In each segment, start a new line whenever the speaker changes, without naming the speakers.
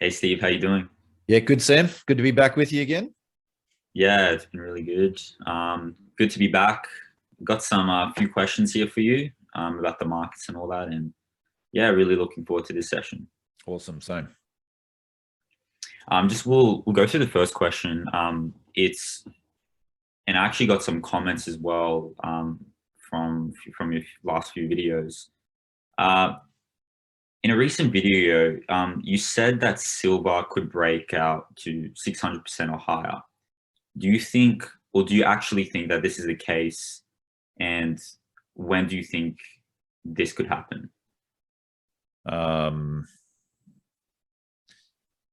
Hey Steve, how you doing?
Yeah, good, Sam. Good to be back with you again.
Yeah, it's been really good. Good to be back. Got some few questions here for you about the markets and all that, and yeah, really looking forward to this session.
Awesome, same.
Just we'll go through the first question. It's and I actually got some comments as well from your last few videos. Uh, in a recent video, you said that silver could break out to 600% or higher. Do you think, or do you actually think that this is the case? And when do you think this could happen?
Um,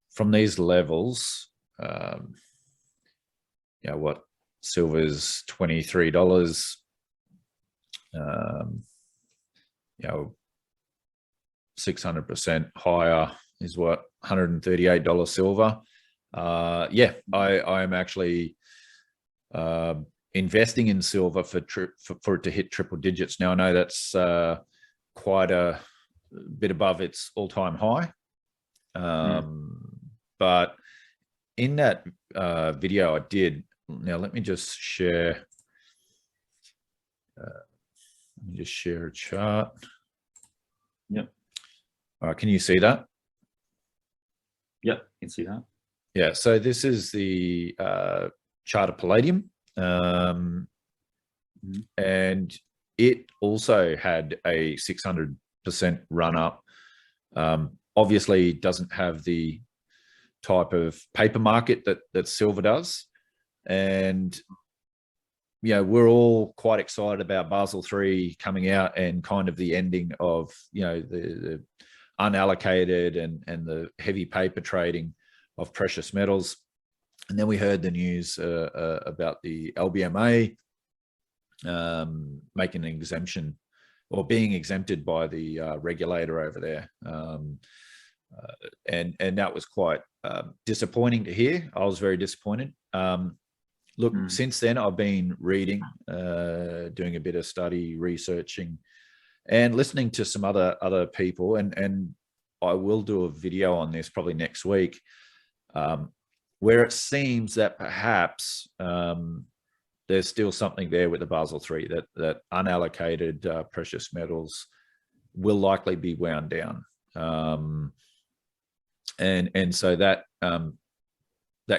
from these levels, what silver's $23. Um, you know, 600% higher is what $138 silver. I am actually investing in silver for it to hit triple digits. Now I know that's quite a bit above its all-time high, but in that video I did. Now let me just share. Let me just share a chart.
Yep.
All right, can you see that?
Yep, you can see that.
Yeah, so this is the chart of palladium. And it also had a 600% run up. Obviously doesn't have the type of paper market that silver does. And we're all quite excited about Basel III coming out and kind of the ending of the unallocated and the heavy paper trading of precious metals. And then we heard the news about the LBMA making an exemption or being exempted by the regulator over there. And that was quite disappointing to hear. I was very disappointed. Look, since then I've been reading, doing a bit of study, researching, and listening to some other people, and I will do a video on this probably next week, where it seems that perhaps there's still something there with the Basel III, that unallocated precious metals will likely be wound down, and so that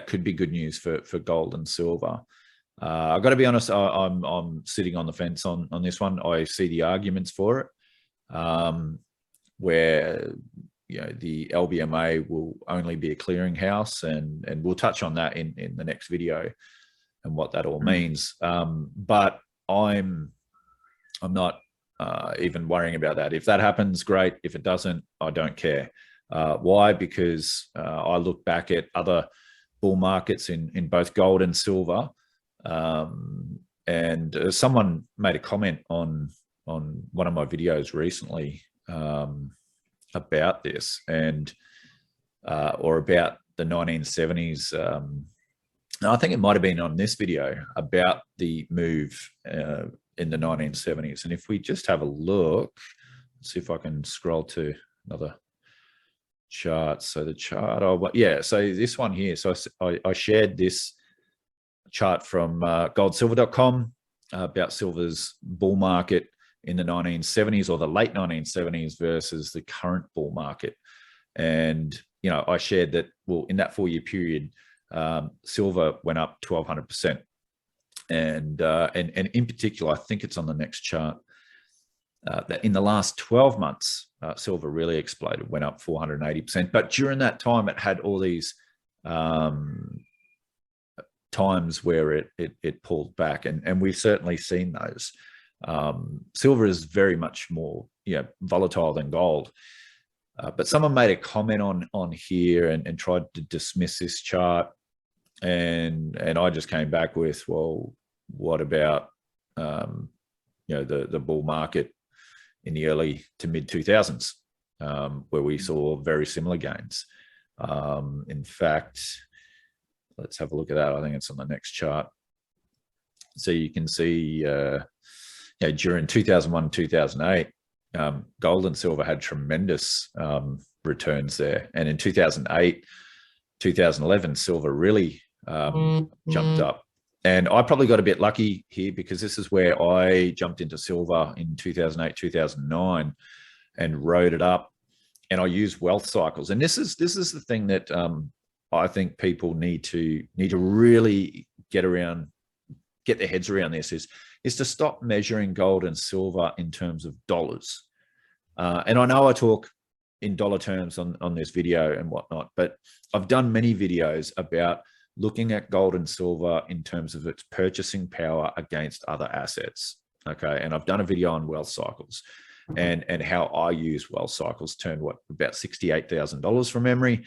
could be good news for gold and silver. I've got to be honest, I'm sitting on the fence on this one. I see the arguments for it, where the LBMA will only be a clearinghouse, and we'll touch on that in the next video and what that all means. But I'm not even worrying about that. If that happens, great. If it doesn't, I don't care. Why? Because I look back at other bull markets in both gold and silver, and someone made a comment on one of my videos recently about this, and or about the 1970s. I think it might have been on this video about the move in the 1970s. And if we just have a look, let's see if I can scroll to another chart. So the chart, so this one here. So I shared this chart from goldsilver.com about silver's bull market in the 1970s, or the late 1970s, versus the current bull market. And I shared that, well, in that 4-year period, silver went up 1,200%, and in particular, I think it's on the next chart, that in the last 12 months, silver really exploded, went up 480%. But during that time, it had all these times where it pulled back, and we've certainly seen those. Silver is very much more volatile than gold. But someone made a comment on here and tried to dismiss this chart, and I just came back with, well, what about the bull market in the early to mid 2000s, where we saw very similar gains. In fact, let's have a look at that. I think it's on the next chart. So you can see during 2001, 2008, gold and silver had tremendous returns there. And in 2008, 2011, silver really jumped up. And I probably got a bit lucky here because this is where I jumped into silver in 2008, 2009 and rode it up. And I used wealth cycles. And this is the thing that I think people need to really get their heads around this is to stop measuring gold and silver in terms of dollars. And I know I talk in dollar terms on this video and whatnot, but I've done many videos about looking at gold and silver in terms of its purchasing power against other assets. Okay. And I've done a video on wealth cycles and how I use wealth cycles, turned about $68,000 from memory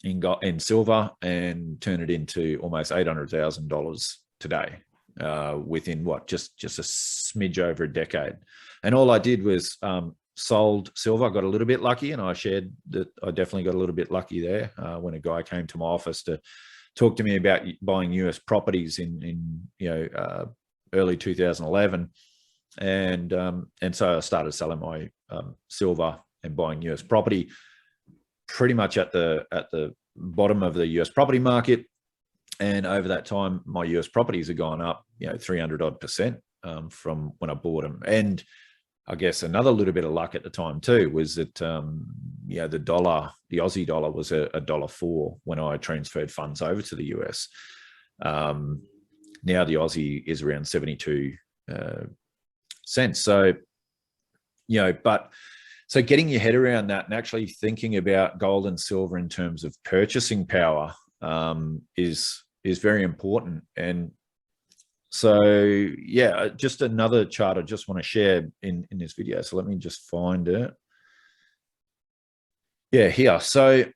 in silver, and turn it into almost $800,000 today within just a smidge over a decade. And all I did was sold silver. I got a little bit lucky, and I shared that I definitely got a little bit lucky there when a guy came to my office to talk to me about buying US properties in early 2011, and so I started selling my silver and buying US property pretty much at the bottom of the US property market. And over that time, my US properties have gone up 300 odd percent from when I bought them. And I guess another little bit of luck at the time too was that the Aussie dollar was $1.04 when I transferred funds over to the US. Now the Aussie is around 72 cents. So so getting your head around that and actually thinking about gold and silver in terms of purchasing power is very important. And so, yeah, just another chart I just want to share in this video. So let me just find it. Yeah, here. So,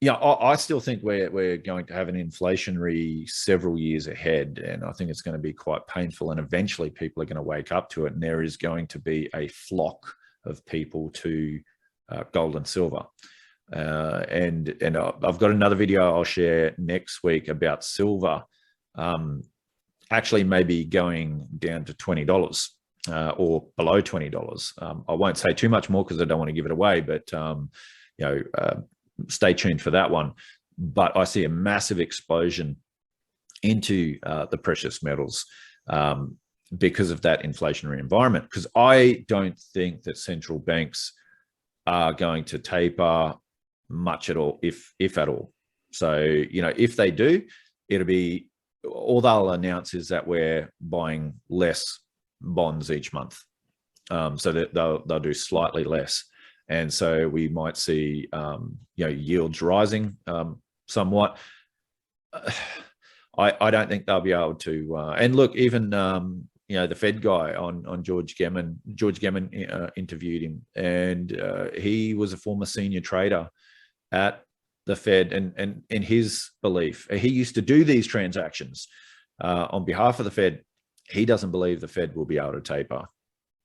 yeah, I still think we're going to have an inflationary several years ahead, and I think it's going to be quite painful. And eventually, people are going to wake up to it, and there is going to be a flock of people to gold and silver. And I've got another video I'll share next week about silver. Actually maybe going down to $20 or below $20. I won't say too much more because I don't want to give it away, but stay tuned for that one. But I see a massive explosion into the precious metals because of that inflationary environment, because I don't think that central banks are going to taper much at all, if at all. So, if they do, it'll be, all they'll announce is that we're buying less bonds each month. So that they'll do slightly less. And so we might see, yields rising somewhat. I don't think they'll be able to, and look, even, the Fed guy on George Gammon interviewed him, and he was a former senior trader at the Fed, and in his belief, he used to do these transactions on behalf of the Fed. He doesn't believe the Fed will be able to taper.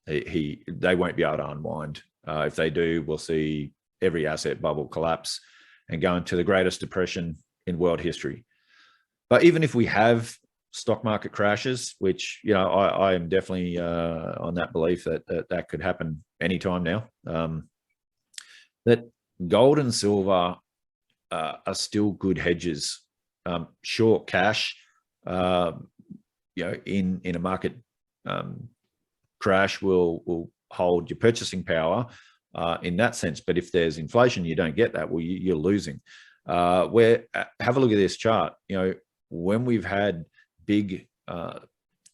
They won't be able to unwind. If they do, we'll see every asset bubble collapse and go into the greatest depression in world history. But even if we have stock market crashes, which I am definitely on that belief that could happen anytime now, that gold and silver are still good hedges. Short cash, in a market crash will hold your purchasing power in that sense. But if there's inflation, you don't get that. Well, you're losing. Have a look at this chart. When we've had big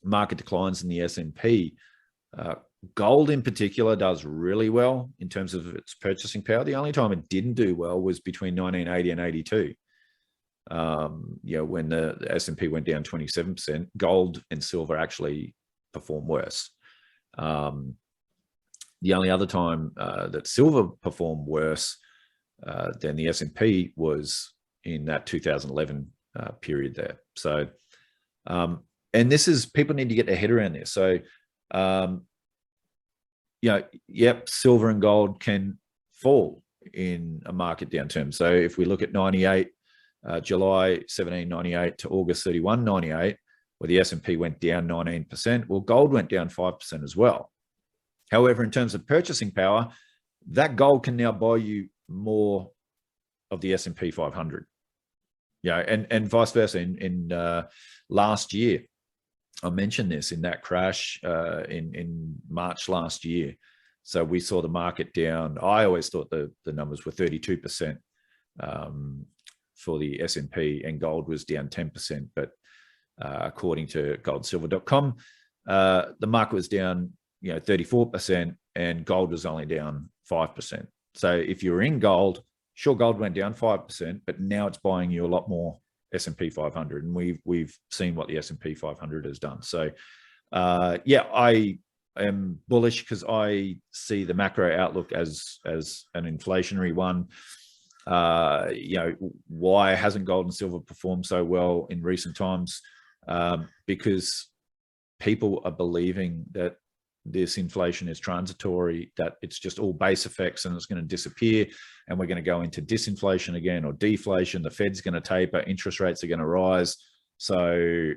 market declines in the S&P, gold in particular does really well in terms of its purchasing power. The only time it didn't do well was between 1980 and 82. When the S&P went down 27%, gold and silver actually performed worse. The only other time that silver performed worse than the S&P was in that 2011 period there. So, and this is, people need to get their head around this. So, yep, silver and gold can fall in a market downturn. So if we look at 98, July 1798 to August 31, 98, where the S&P went down 19%, well, gold went down 5% as well. However, in terms of purchasing power, that gold can now buy you more of the S&P 500. Yeah, and vice versa. In last year, I mentioned this in that crash in March last year. So we saw the market down. I always thought the numbers were 32% for the S&P, and gold was down 10%. But according to goldsilver.com, the market was down 34%, and gold was only down 5%. So if you're in gold, sure, gold went down 5%, but now it's buying you a lot more S&P 500, and we've seen what the S&P 500 has done. So yeah, I am bullish because I see the macro outlook as an inflationary one. Why hasn't gold and silver performed so well in recent times? Because people are believing that this inflation is transitory, that it's just all base effects and it's going to disappear, and we're going to go into disinflation again or deflation. The Fed's going to taper, interest rates are going to rise. So,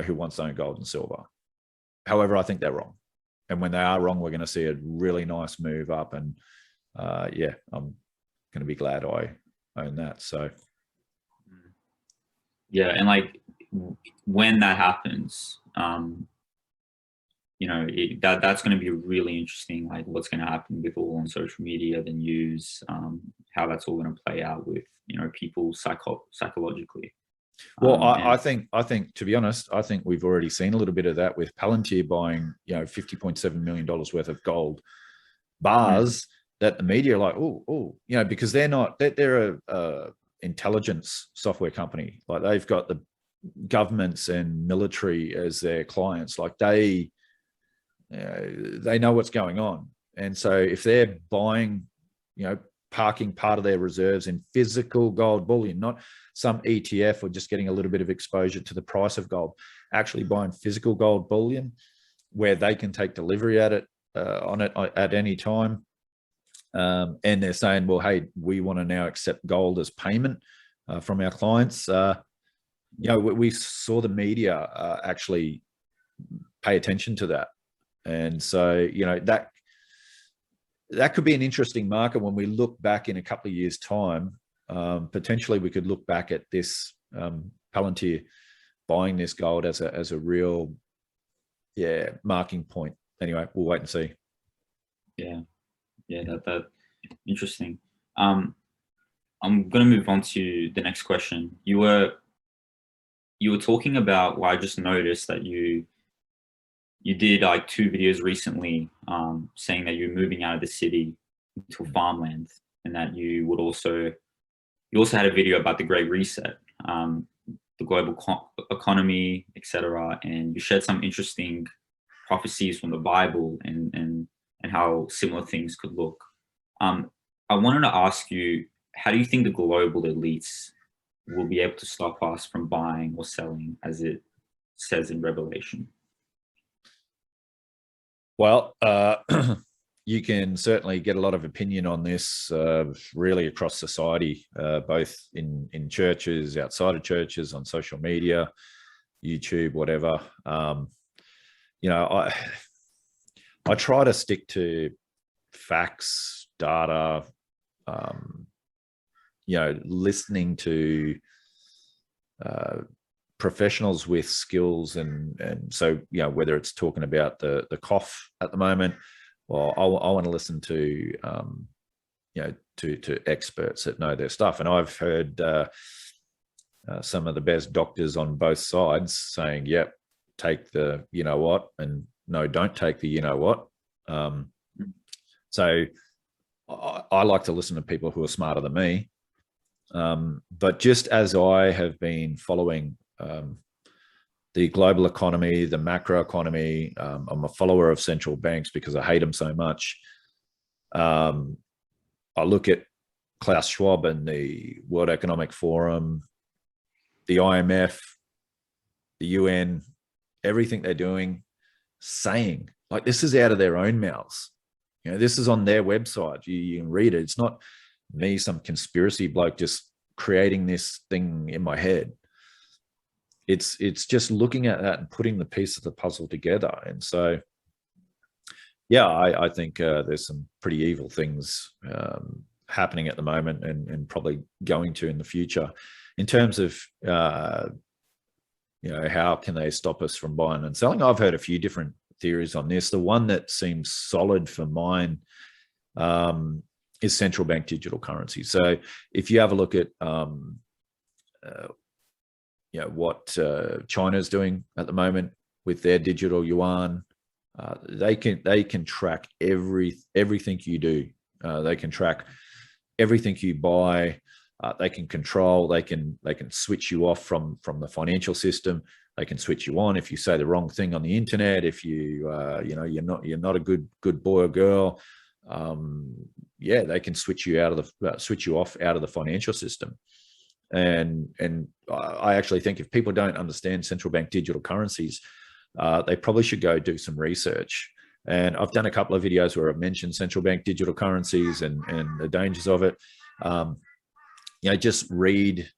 who wants to own gold and silver? However, I think they're wrong. And when they are wrong, we're going to see a really nice move up. And yeah, I'm going to be glad I own that. So
yeah, and like when that happens, that's going to be really interesting, like what's going to happen with all on social media, the news, how that's all going to play out with people psychologically.
Well, I think to be honest, I think we've already seen a little bit of that with Palantir buying $50.7 million worth of gold bars that the media are like, because they're a intelligence software company. Like they've got the governments and military as their clients. Like they know what's going on. And so if they're buying, parking part of their reserves in physical gold bullion, not some ETF or just getting a little bit of exposure to the price of gold, actually buying physical gold bullion where they can take delivery at it at any time. And they're saying, well, hey, we want to now accept gold as payment from our clients. We saw the media actually pay attention to that. And so, that could be an interesting market when we look back in a couple of years' time. Potentially, we could look back at this Palantir buying this gold as a real, marking point. Anyway, we'll wait and see.
Yeah, that interesting. I'm going to move on to the next question. You were talking about, well, I just noticed that you did like 2 videos recently saying that you're moving out of the city to farmland, and that you also had a video about the Great Reset, the global economy, etc. And you shared some interesting prophecies from the Bible and how similar things could look. I wanted to ask you, how do you think the global elites will be able to stop us from buying or selling, as it says in Revelation?
Well, you can certainly get a lot of opinion on this really across society, both in churches, outside of churches, on social media, YouTube, whatever. I try to stick to facts, data, listening to professionals with skills, and so whether it's talking about the cough at the moment, well, I want to listen to to experts that know their stuff. And I've heard some of the best doctors on both sides saying, yep, take the what, and no, don't take the what. So I like to listen to people who are smarter than me. But just as I have been following the global economy, the macro economy, I'm a follower of central banks because I hate them so much. I look at Klaus Schwab and the World Economic Forum, the IMF, the UN, everything they're doing, saying, like, this is out of their own mouths. This is on their website. You can read it. It's not me, some conspiracy bloke, just creating this thing in my head. It's just looking at that and putting the piece of the puzzle together. And so Yeah, I think there's some pretty evil things happening at the moment, and probably going to in the future. In terms of how can they stop us from buying and selling? I've heard a few different theories on this. The one that seems solid for mine is central bank digital currency. So if you have a look at what China's doing at the moment with their digital yuan, they can track everything you do. They can track everything you buy. They can control. They can switch you off from the financial system. They can switch you on if you say the wrong thing on the internet. If you're not a good boy or girl. They can switch you off out of the financial system. And I actually think if people don't understand central bank digital currencies, they probably should go do some research. And I've done a couple of videos where I've mentioned central bank digital currencies and the dangers of it. Just read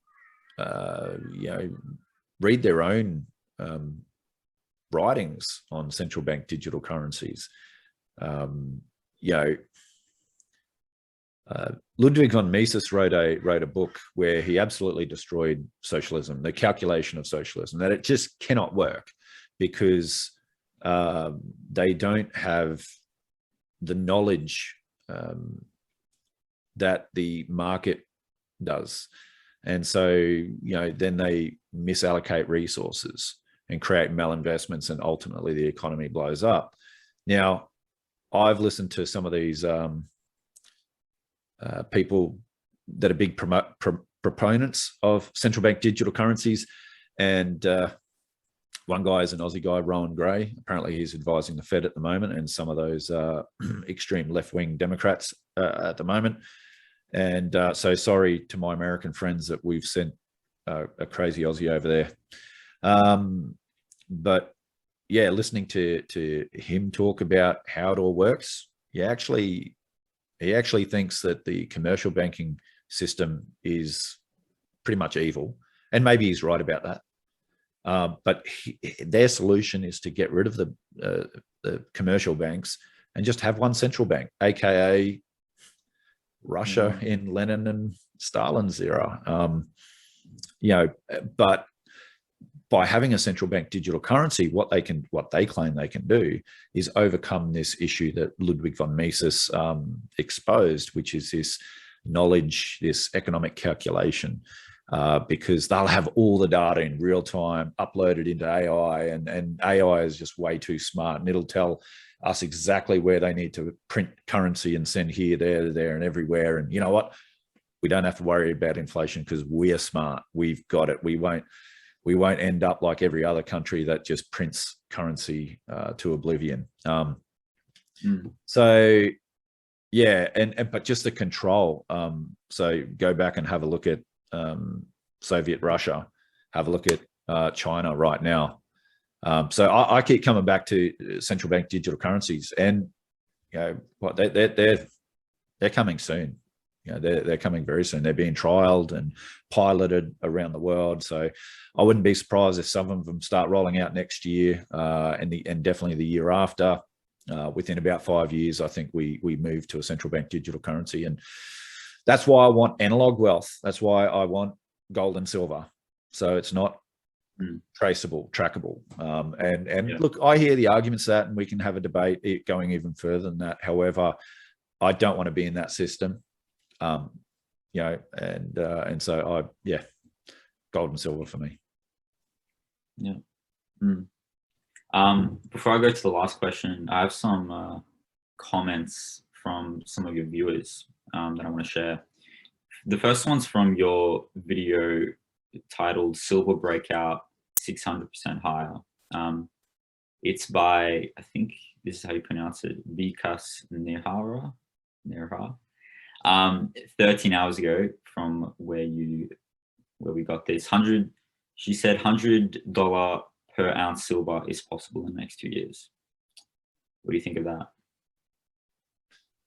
their own writings on central bank digital currencies. Ludwig von Mises wrote a book where he absolutely destroyed socialism, the calculation of socialism, that it just cannot work because they don't have the knowledge that the market does. And so, then they misallocate resources and create malinvestments, and ultimately the economy blows up. Now, I've listened to some of these people that are big proponents of central bank digital currencies. And one guy is an Aussie guy, Rowan Gray. Apparently he's advising the Fed at the moment, and some of those extreme left-wing Democrats at the moment. And so sorry to my American friends that we've sent a crazy Aussie over there. But yeah, listening to him talk about how it all works, he actually thinks that the commercial banking system is pretty much evil, and maybe he's right about that. But their solution is to get rid of the commercial banks and just have one central bank, aka Russia in Lenin and Stalin's era. But by having a central bank digital currency, what they claim they can do is overcome this issue that Ludwig von Mises exposed, which is this knowledge, this economic calculation, because they'll have all the data in real time uploaded into AI, and AI is just way too smart, and it'll tell us exactly where they need to print currency and send here, there, and everywhere. And you know what? We don't have to worry about inflation because we're smart. We've got it. We won't end up like every other country that just prints currency to oblivion. So yeah, but just the control. So go back and have a look at Soviet Russia. Have a look at China right now. So I keep coming back to central bank digital currencies, and they're coming soon. They're coming very soon. They're being trialed and piloted around the world. So I wouldn't be surprised if some of them start rolling out next year, and definitely the year after. Within about 5 years, I think we move to a central bank digital currency, and that's why I want analog wealth. That's why I want gold and silver. So it's not traceable, trackable. Look, I hear the arguments that, and we can have a debate going even further than that. However, I don't want to be in that system. And so gold and silver for me.
Before I go to the last question, I have some comments from some of your viewers that I want to share. The first one's from your video titled "Silver Breakout 600% Higher." It's by, I think this is how you pronounce it, Vikas Nehara. 13 hours ago from where we got this. She said $100 per ounce silver is possible in the next 2 years. What do you think of that?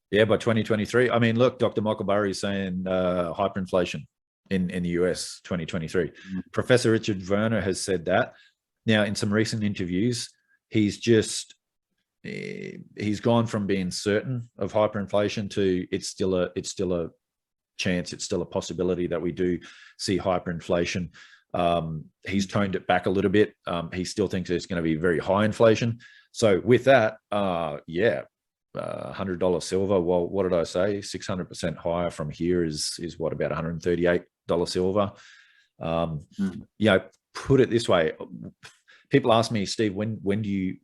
Yeah, by 2023. I mean, look, Dr. Michael Burry is saying hyperinflation in the US 2023. Professor Richard Werner has said that. Now, in some recent interviews, he's just he's gone from being certain of hyperinflation to it's still a chance, it's still a possibility that we do see hyperinflation. He's toned it back a little bit. He still thinks there's going to be very high inflation. So with that, $100 silver. Well, what did I say? 600% higher from here is what, about $138 silver. Put it this way. People ask me, Steve, when do you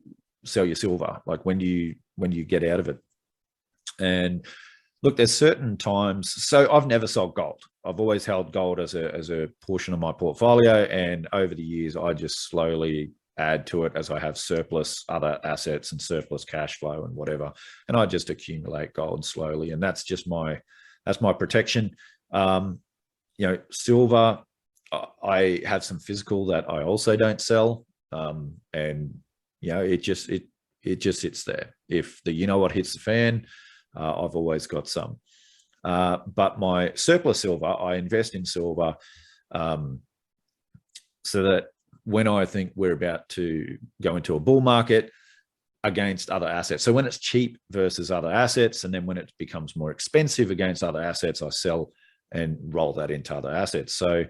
sell your silver? Like when do you get out of it? And look, there's certain times. So I've never sold gold. I've always held gold as a portion of my portfolio, and over the years, I just slowly add to it as I have surplus other assets and surplus cash flow and whatever, and I just accumulate gold slowly, and that's my protection. Silver, I have some physical that I also don't sell, and it just sits there. If the hits the fan, I've always got some. But my surplus silver, I invest in silver so that when I think we're about to go into a bull market against other assets. So when it's cheap versus other assets, and then when it becomes more expensive against other assets, I sell and roll that into other assets. So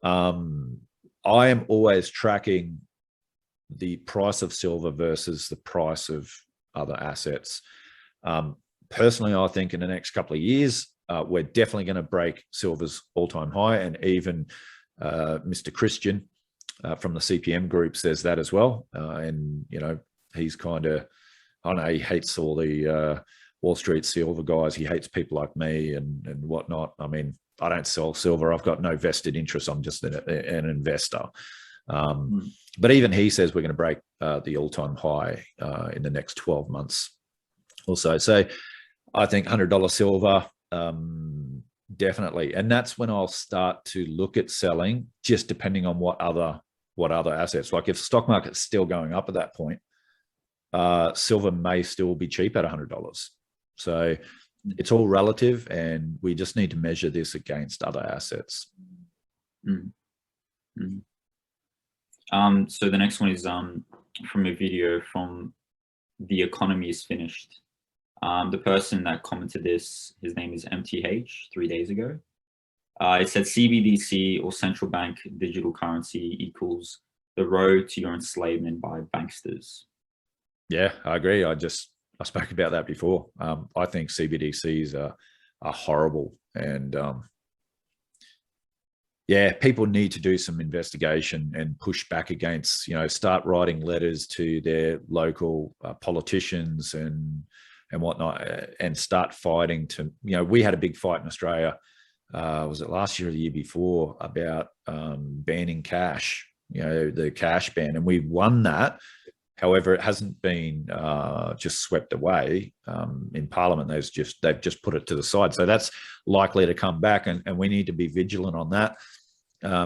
I am always tracking the price of silver versus the price of other assets. Personally, I think in the next couple of years, we're definitely going to break silver's all-time high, and even Mr. Christian from the CPM group says that as well. And he's kind of, I don't know, he hates all the Wall Street silver guys. He hates people like me and whatnot. I mean, I don't sell silver. I've got no vested interest. I'm just an investor. But even he says we're going to break the all-time high in the next 12 months or so. So I think $100 silver, definitely. And that's when I'll start to look at selling, just depending on what other assets. Like if the stock market's still going up at that point, silver may still be cheap at $100. So it's all relative, and we just need to measure this against other assets.
So the next one is from a video from The Economy is Finished. The person that commented this, his name is MTH, 3 days ago. It said CBDC, or central bank digital currency, equals the road to your enslavement by banksters.
Yeah, I agree. I spoke about that before. I think CBDCs are horrible, and people need to do some investigation and push back against, start writing letters to their local politicians and whatnot, and start fighting to, we had a big fight in Australia. Was it last year or the year before, about banning cash, the cash ban, and we won that. However, it hasn't been just swept away in Parliament. They've just put it to the side. So that's likely to come back, and we need to be vigilant on that,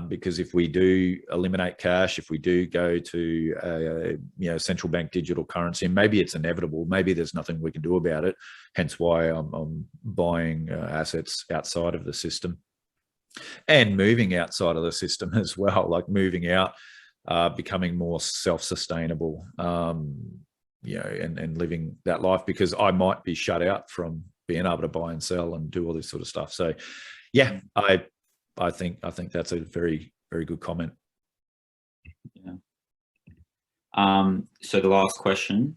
because if we do eliminate cash, if we do go to central bank digital currency, and maybe it's inevitable, maybe there's nothing we can do about it. Hence why I'm buying assets outside of the system and moving outside of the system as well, like moving out. Becoming more self-sustainable, and living that life, because I might be shut out from being able to buy and sell and do all this sort of stuff. So, yeah, I think that's a very, very good comment.
Yeah. So the last question: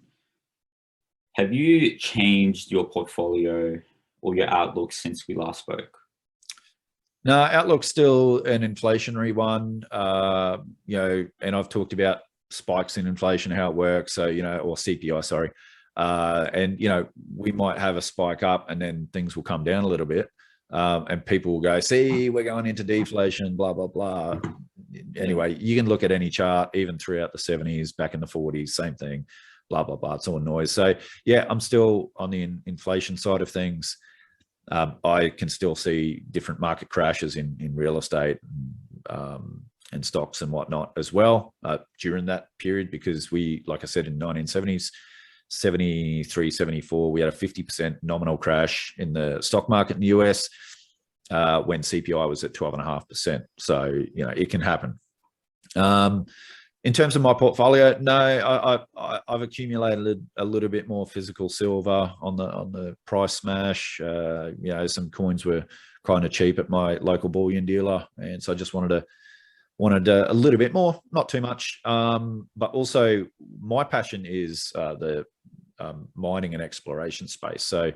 have you changed your portfolio or your outlook since we last spoke?
No, outlook's still an inflationary one, and I've talked about spikes in inflation, how it works. So, or CPI, sorry. And, we might have a spike up and then things will come down a little bit. And people will go, see, we're going into deflation, blah, blah, blah. Anyway, you can look at any chart, even throughout the 70s, back in the 40s, same thing, blah, blah, blah. It's all noise. So, yeah, I'm still on the inflation side of things. I can still see different market crashes in real estate and stocks and whatnot as well during that period, because like I said, in 1970s, 73, 74, we had a 50% nominal crash in the stock market in the US when CPI was at 12.5%. So, it can happen. In terms of my portfolio, no, I've accumulated a little bit more physical silver on the price smash. You know, some coins were kind of cheap at my local bullion dealer, and so I just wanted a little bit more, not too much. But also, my passion is the mining and exploration space. So,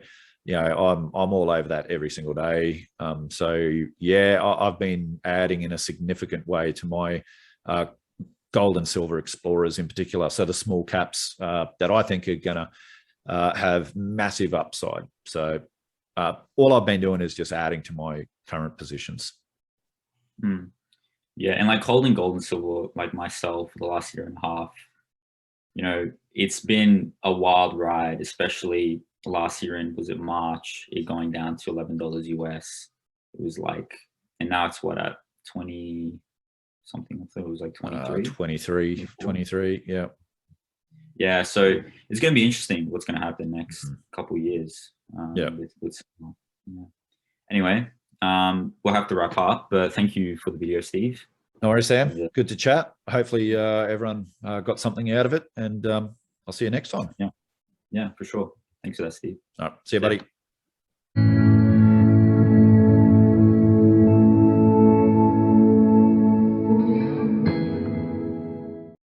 you know, I'm all over that every single day. So yeah, I've been adding in a significant way to my gold and silver explorers in particular. So the small caps that I think are going to have massive upside. So all I've been doing is just adding to my current positions.
Yeah, and like holding gold and silver, like myself, for the last year and a half, you know, it's been a wild ride, especially last year in, was it March, it going down to $11 US. It was like, and now it's what, at 20 something, I thought it was like 23.
23, yeah.
Yeah, so it's going to be interesting what's going to happen next couple of years.
Yeah.
Anyway, we'll have to wrap up, but thank you for the video, Steve.
No worries, Sam. Yeah. Good to chat. Hopefully everyone got something out of it, and I'll see you next time.
Yeah, for sure. Thanks for that, Steve.
All right. See you, buddy.